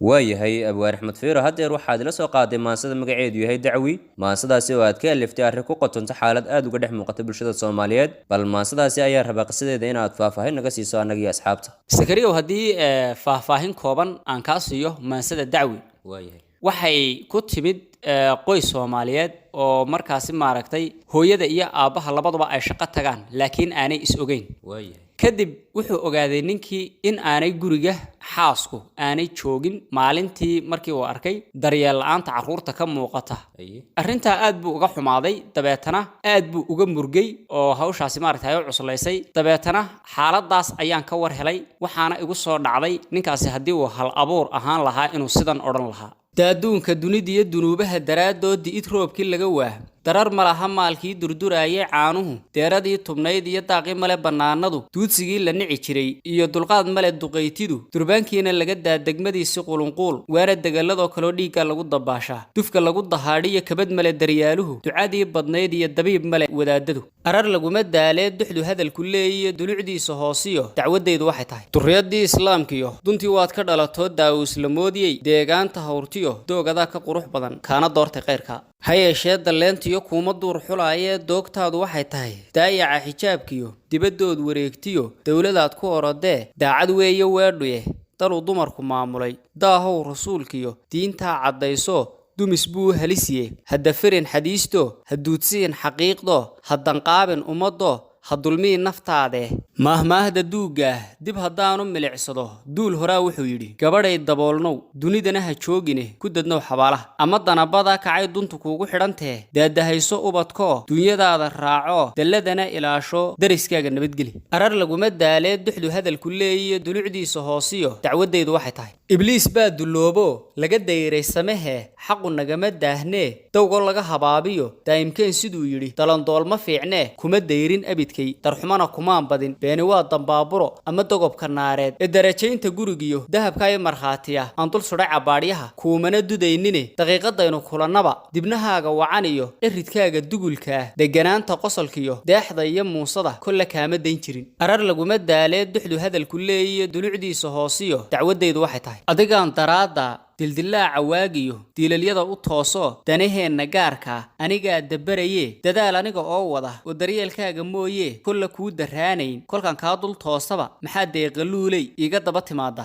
waayahay abwaar axmed fiiro haddeer waxaad ila soo qaaday maansada magaceedu yahay dacwi maansadaasi oo aad ka aliftay arrin ku qotonta xaalad aad uga dhex muuqata bulshada Soomaaliyeed bal maansadaasi ayaa rabaa qisadeeda inaad faahfaahin naga siiso anagii asxaabta sakariyow haddii faahfaahin kooban aan kaa siiyo maansada dacwi waayahay waxay ku timid qoys Soomaaliyeed oo markaasi maaragtay hooyada iyo aabaha labaduba ay shaqo tagaan laakiin aanay is ogeyn waayahay kadib wuxuu ogaaday ninkii in aanay guriga xaasku aanay joogin maalintii markii uu arkay daryeel la'aanta carruurta ka muuqata arrinta aad buu uga xumaaday dabeetana aad buu uga murgay oo hawshaasi maaragtay ay cuslaysay dabeetana xaaladaas ayaan ka war helay waxaana igu soo dhacday ninkaasi haddii uu hal abuur ahaan lahaa inuu sidan odhan lahaa daaduunka dunida iyo dunuubaha daraadoodii id roobkii laga waah darar malaha maalkii durduraayay caanuhu deeradii tubnayd iyo daaqii male bannaanadu duudsigii la nici jiray iyo dulqaad male duqaytidu durbaankiina laga daa degmadiisi qulunquul waana degaladoo kaloo dhiigga lagu dabaashaa dufka lagu dahaadhiyo kabad male daryaaluhu ducadii badnayd iyo dabiib male wadaadadu arar laguma daalee duxdu hadalku leeyiyo dulucdiisa hoosiyo dacwadaydu waxay tahay durriyadii islaamkiyo duntii waad ka dhalatoo daawuslamoodiyey deegaanta hawrtiyo doogadaa ka qurux badan kaana doortay khayrka ha yeeshee dalleentiyo kuuma duur xulaayee doogtaadu waxay tahay daayaca xijaabkiyo dibadood wareegtiyo dowladaad ku orodee daacad weeye weedhuye daluu dumarku maamulay daahow rasuulkiyo diintaa caddayso dumis buu halisiye hadda firin xadiisto ha duudsiin xaqiiqdo ha danqaabin ummaddo ha dulmiin naftaade maahmaahda duuggaah dib haddaanu milicsado duul horaa wuxuu yidhi gabadhay daboolnow dunidana ha joogine ku dadnow xabaalaha ama danabada kacay duntu kuugu xidhantee daadahayso ubadkoo dunyadaada raaco dalladana ilaasho dariskaaga nabadgeli arar laguma daalee duxdu hadalku leeyiyo dulucdiisa hoosiyo dacwadaydu waxay tahay ibliis baa dulloobo laga dayray samehee xaqu nagama daahnee dowgo laga habaabiyo daa'imkeen siduu yidhi dalandoolma fiicnee kuma dayrin abidkay darxumana kumaan badin beeni waa dambaaburo ama dogobka naareed ee darajaynta gurigiyo dahabka iyo markhaatiya aan dul sudhay cabaadhyaha kuumana dudaynine daqiiqadaynu kulannaba dibnahaaga wacan iyo eridkaaga dugulkaah deganaanta qosolkiyo deexda iyo muusada kolle kaama dayn jirin arar laguma daalee duxdu hadalku leeyiyo dulucdiisa hoosiyo dacwadaydu waxay tahay adigaan daraadda dildilaaca waagiyo diilalyada u tooso danaheenna gaarkaa anigaa dabaraye dadaal aniga oo wada oo daryeelkaaga mooye kolla kuu daraanayn kolkan kaa dul toosaba maxaa deeqaluuley iiga daba timaada